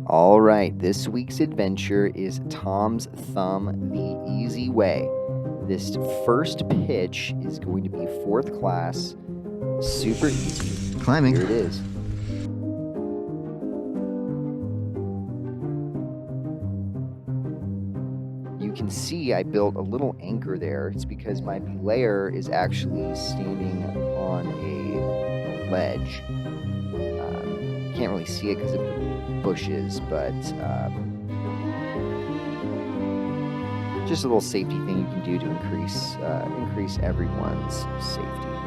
All right, this week's adventure is Tom's Thumb the Easy Way. This first pitch is going to be fourth class, super easy. Climbing. Here it is. You can see I built a little anchor there. It's because my belayer is actually standing on a ledge. Can't really see it because of the bushes, but just a little safety thing you can do to increase everyone's safety here.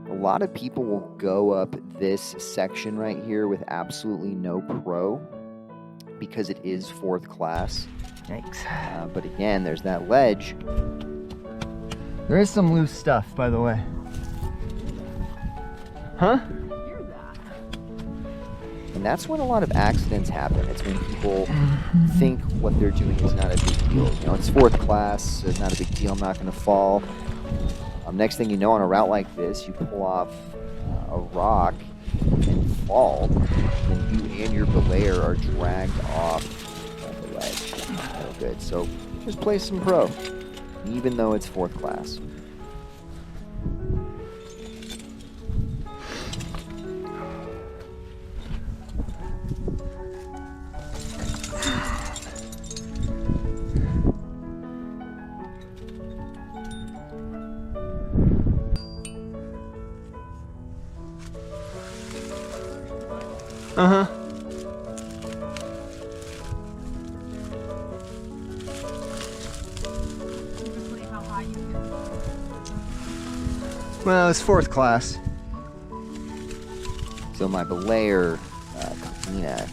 A lot of people will go up this section right here with absolutely no pro because it is fourth class. Yikes. But again, there's that ledge. There is some loose stuff, by the way. Huh? And that's when a lot of accidents happen. It's when people think what they're doing is not a big deal. You know, it's fourth class, so it's not a big deal, I'm not going to fall. Next thing you know, on a route like this, you pull off a rock and fall, and you and your belayer are dragged off the ledge. No good. So just play some pro, even though it's fourth class. Uh-huh. Well, it's fourth class. So my belayer, Kalina,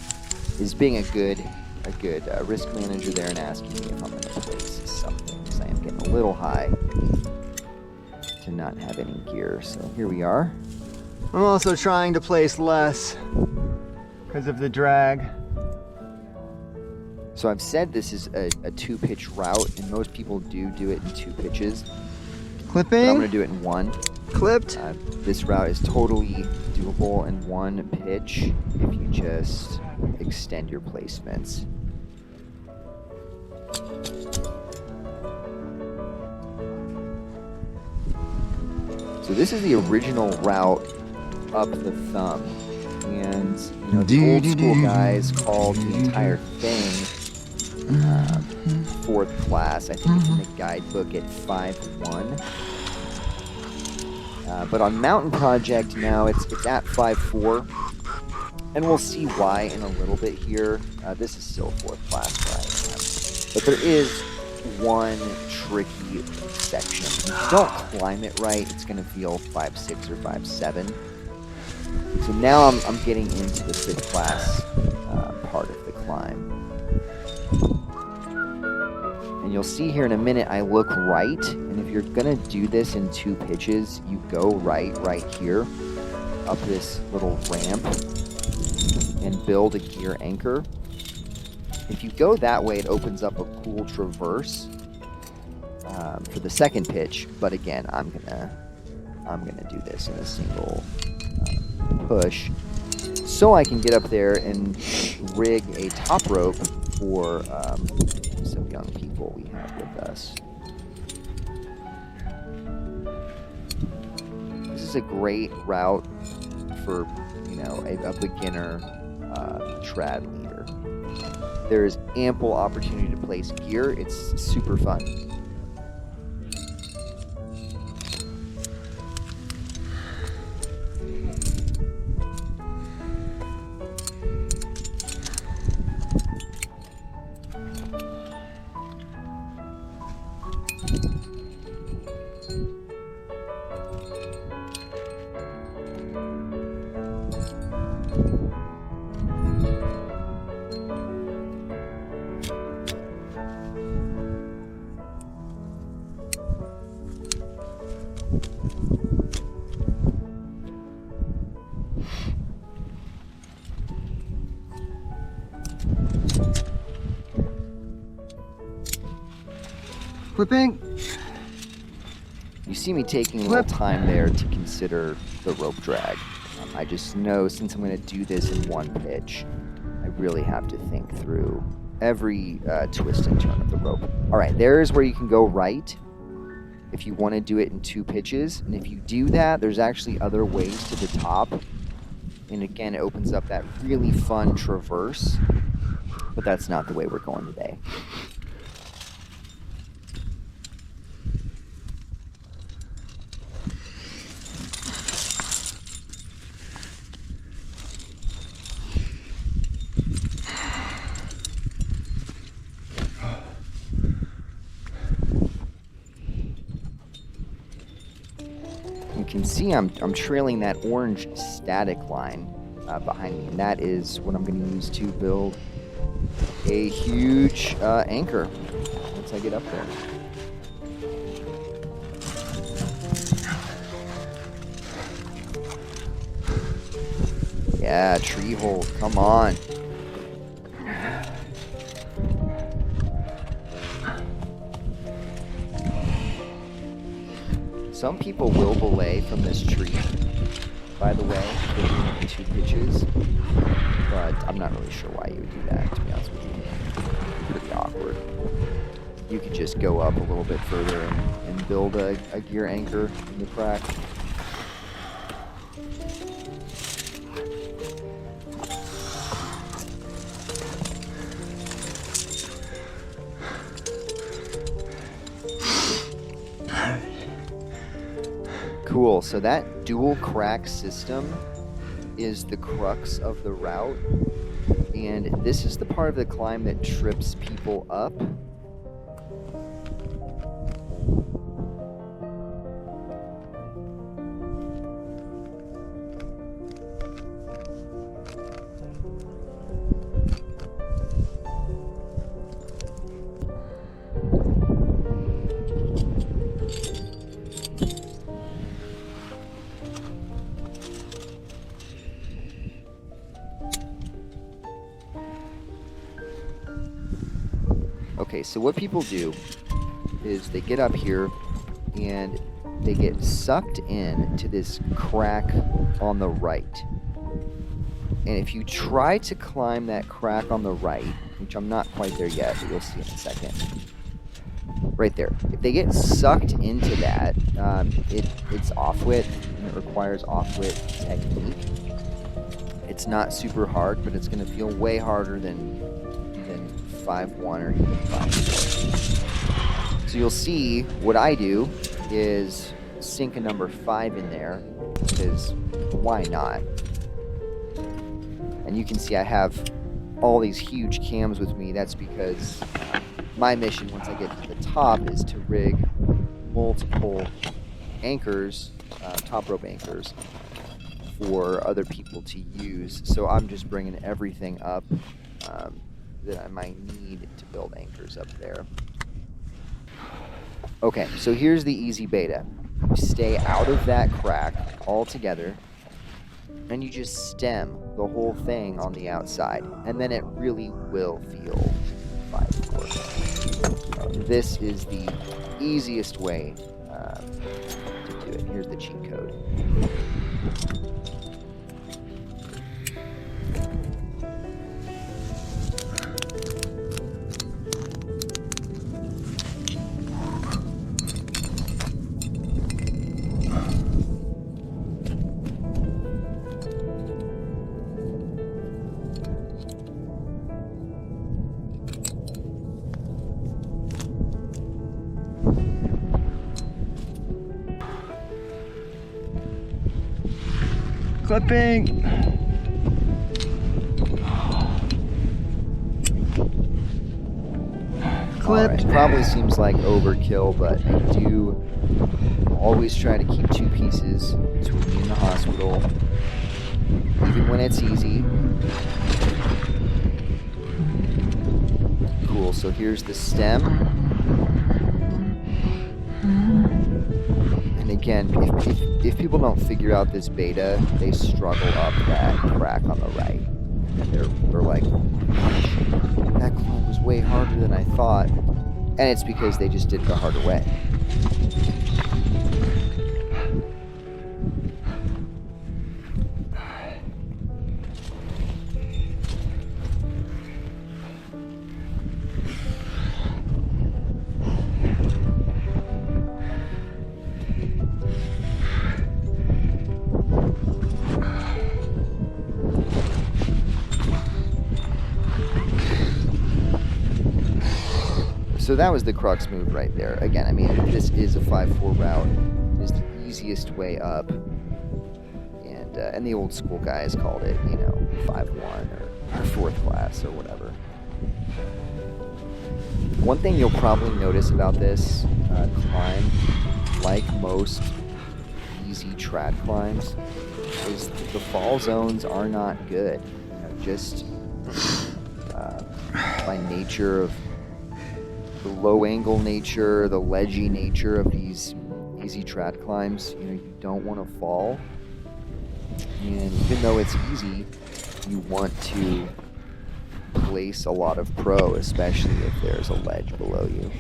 is being a good risk manager there and asking me if I'm going to place something, because I am getting a little high to not have any gear. So here we are. I'm also trying to place less because of the drag. So I've said this is a two-pitch route, and most people do it in two pitches. Clipping. But I'm going to do it in one. Clipped. This route is totally doable in one pitch if you just extend your placements. So this is the original route up the thumb. And, you know, the old school guys called the entire thing fourth class. I think it's in the guidebook at 5-1. But on Mountain Project now, it's at 5-4. And we'll see why in a little bit here. This is still fourth class, right? But there is one tricky section. If you don't climb it right, it's going to feel 5-6 or 5-7. So now I'm getting into the fifth class part of the climb. And you'll see here in a minute I look right, and if you're going to do this in two pitches, you go right here, up this little ramp, and build a gear anchor. If you go that way, it opens up a cool traverse for the second pitch, but again, I'm gonna do this in a single push, so I can get up there and rig a top rope for some young people we have with us. This is a great route for, you know, a beginner trad leader. There is ample opportunity to place gear. It's super fun. Clipping. You see me taking a little time there to consider the rope drag. I just know since I'm going to do this in one pitch, I really have to think through every twist and turn of the rope. All right, there's where you can go right if you want to do it in 2 pitches. And if you do that, there's actually other ways to the top. And again, it opens up that really fun traverse, but that's not the way we're going today. You can see I'm trailing that orange static line behind me, and that is what I'm going to use to build a huge anchor once I get up there. Yeah, tree hold, come on. Some people will belay from this tree, by the way, if they're doing it in 2 pitches, but I'm not really sure why you would do that, to be honest with you. Pretty awkward. You could just go up a little bit further and build a gear anchor in the crack. Cool, so that dual crack system is the crux of the route, and this is the part of the climb that trips people up. Okay, so what people do is they get up here and they get sucked in to this crack on the right. And if you try to climb that crack on the right, which I'm not quite there yet, but you'll see in a second. Right there. If they get sucked into that, it's off-wit, and it requires off-wit technique. It's not super hard, but it's going to feel way harder than 5-1 or even 5-4. So you'll see what I do is sink a number 5 in there, because why not? And you can see I have all these huge cams with me. That's because my mission once I get to the top is to rig multiple anchors, top rope anchors, for other people to use. So I'm just bringing everything up that I might need to build anchors up there. Okay, so here's the easy beta. You stay out of that crack altogether, and you just stem the whole thing on the outside, and then it really will feel 5-4. This is the easiest way to do it. Here's the cheat code. Clipping. Clipped. Right. Probably seems like overkill, but I do always try to keep 2 pieces between me and the hospital, even when it's easy. Cool, so here's the stem. And again, if people don't figure out this beta, they struggle up that crack on the right. And they're like, that climb was way harder than I thought. And it's because they just did it the harder way. So that was the crux move right there. Again, I mean, this is a 5-4 route. It's the easiest way up. And the old school guys called it, you know, 5-1 or 4th class or whatever. One thing you'll probably notice about this climb, like most easy trad climbs, is the fall zones are not good. You know, just by nature of the low angle nature, the ledgy nature of these easy trad climbs, you know, you don't want to fall. And even though it's easy, you want to place a lot of pro, especially if there's a ledge below you.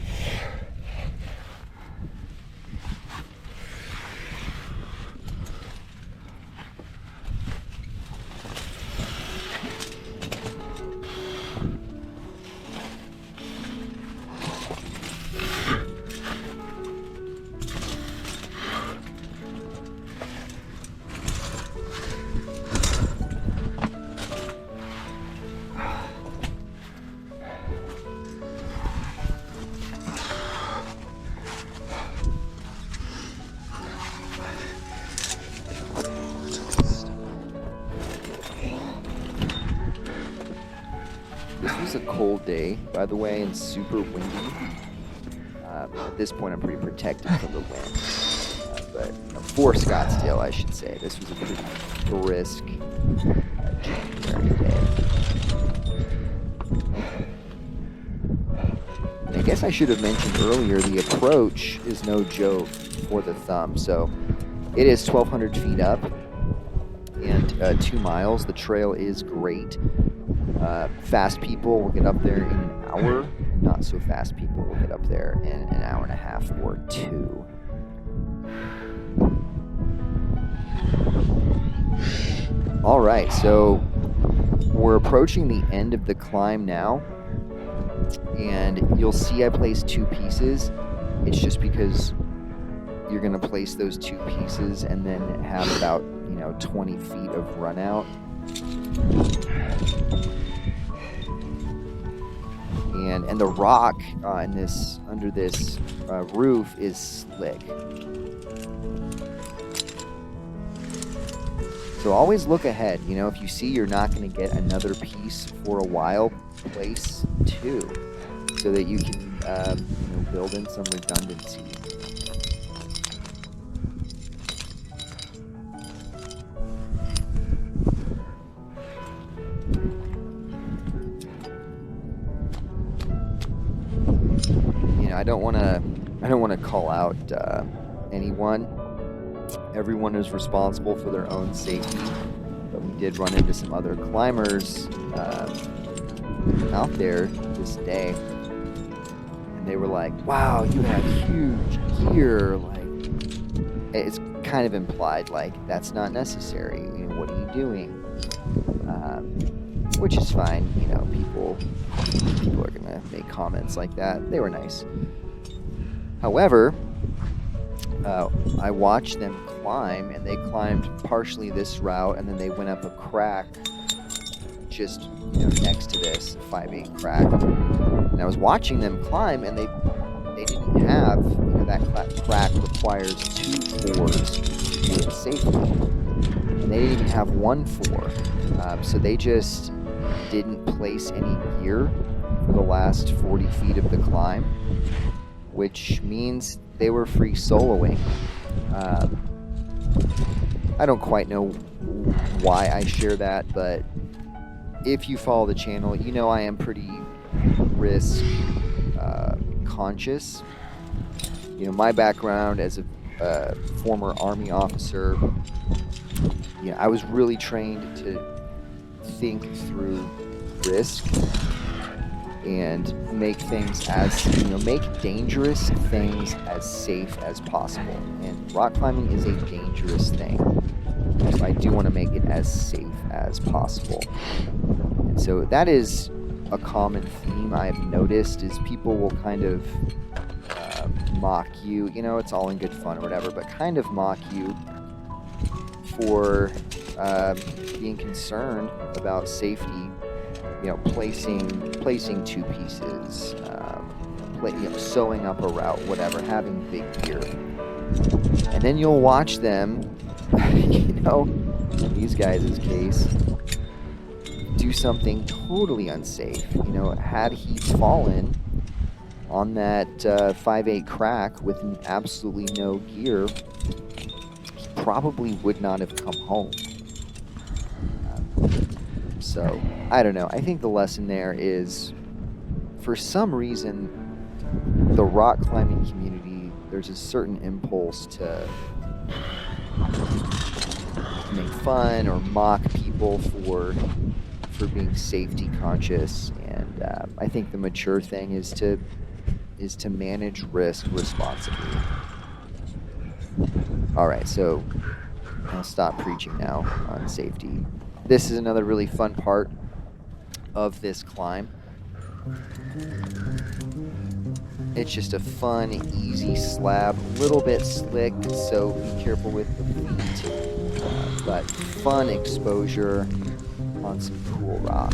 This was a cold day, by the way, and super windy. At this point, I'm pretty protected from the wind. But you know, for Scottsdale, I should say, this was a pretty brisk January day. I guess I should have mentioned earlier, the approach is no joke for the thumb. So it is 1,200 feet up and 2 miles. The trail is great. Fast people will get up there in an hour, and not so fast people will get up there in an hour and a half or 2. All right, so we're approaching the end of the climb now, and you'll see I placed 2 pieces. It's just because you're going to place those 2 pieces and then have about, 20 feet of run out. And the rock under this roof is slick. So always look ahead. If you see you're not going to get another piece for a while, place 2 so that you can build in some redundancy. I don't want to call out anyone. Everyone is responsible for their own safety, but we did run into some other climbers out there this day, and they were like, "Wow, you have huge gear!" Like, it's kind of implied, like that's not necessary. What are you doing? Which is fine. People are gonna make comments like that. They were nice. However, I watched them climb, and they climbed partially this route, and then they went up a crack just next to this 5/8 crack. And I was watching them climb, and they didn't have that crack requires 2 4s to do it safely, and they didn't even have 1 4. So they just didn't place any gear for the last 40 feet of the climb, which means they were free soloing. I don't quite know why I share that, but if you follow the channel, I am pretty risk conscious. My background as a former Army officer, I was really trained to think through risk, and make things as, make dangerous things as safe as possible. And rock climbing is a dangerous thing. So I do want to make it as safe as possible. And so that is a common theme I've noticed, is people will kind of mock you. It's all in good fun or whatever, but kind of mock you for being concerned about safety. Placing two pieces, sewing up a route, whatever, having big gear. And then you'll watch them, in these guys' case, do something totally unsafe. Had he fallen on that 5/8 crack with absolutely no gear, he probably would not have come home. So, I don't know. I think the lesson there is, for some reason, the rock climbing community, there's a certain impulse to make fun or mock people for being safety conscious, and I think the mature thing is to manage risk responsibly. All right, so I'll stop preaching now on safety. This is another really fun part of this climb. It's just a fun, easy slab, a little bit slick, so be careful with the feet, but fun exposure on some cool rock.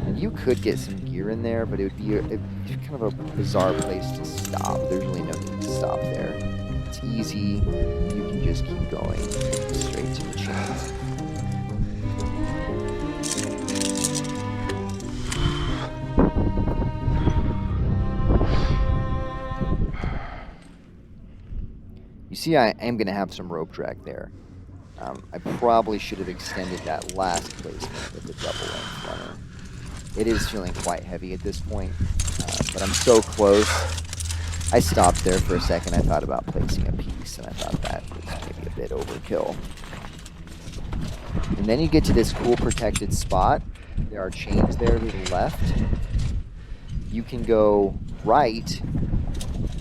And you could get some gear in there, but it would be kind of a bizarre place to stop. There's really no need to stop there. It's easy. You can just keep going straight to the chains. You see, I am going to have some rope drag there. I probably should have extended that last placement with the double length runner. It is feeling quite heavy at this point, but I'm so close. I stopped there for a second. I thought about placing a piece, and I thought that was maybe a bit overkill. And then you get to this cool protected spot. There are chains there to the left. You can go right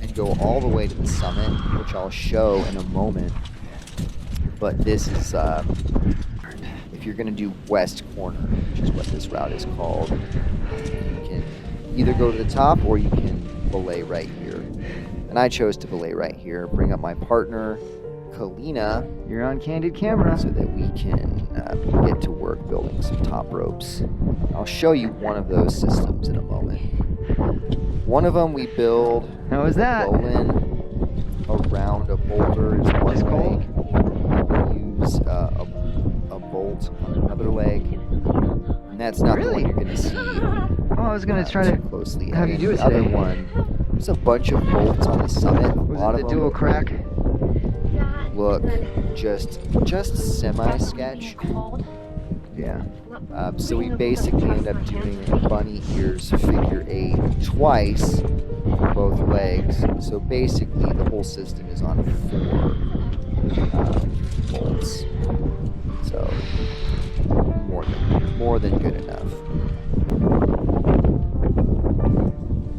and go all the way to the summit, which I'll show in a moment. But this is, if you're going to do west corner, which is what this route is called, you can either go to the top or you can belay right here. And I chose to belay right here, bring up my partner, Kalina. You're on candid camera. So that we can get to work building some top ropes. I'll show you one of those systems in a moment. One of them we build. How was that? Bowline around a boulder is one leg. We use a bolt on another leg. And that's not the one you're going to see. Oh, I was going to try to closely. have you do it the other today. one, there's a bunch of bolts on the summit. Was it the dual crack? Look just semi-sketch. Yeah. So we basically end up doing bunny ears figure 8 twice for both legs. So basically the whole system is on 4 bolts. So more than good enough.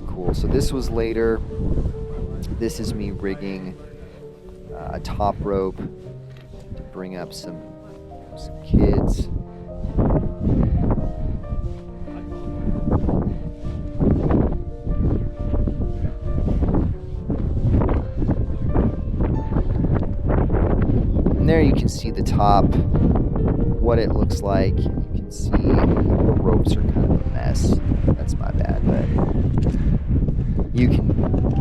Cool. So this was later. This is me rigging a top rope to bring up some kids. And there you can see the top, what it looks like. You can see the ropes are kind of a mess. That's my bad, but you can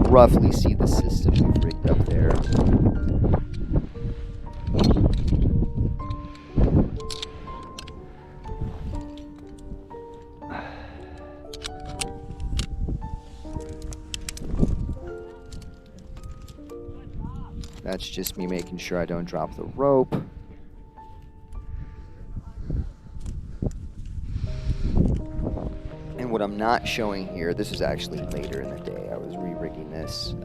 roughly see the system we've rigged up there. That's just me making sure I don't drop the rope. And what I'm not showing here, this is actually later in the day. I was re-rigging this.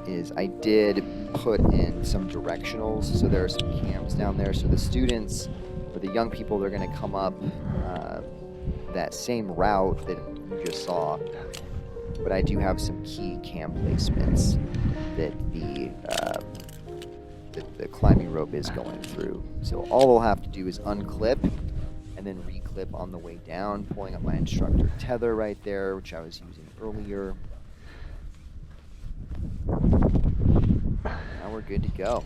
is I did put in some directionals, so there are some cams down there, so the students or the young people, they're going to come up that same route that you just saw, but I do have some key cam placements that the climbing rope is going through. So all we'll have to do is unclip and then reclip on the way down, pulling up my instructor tether right there, which I was using earlier. Now we're good to go.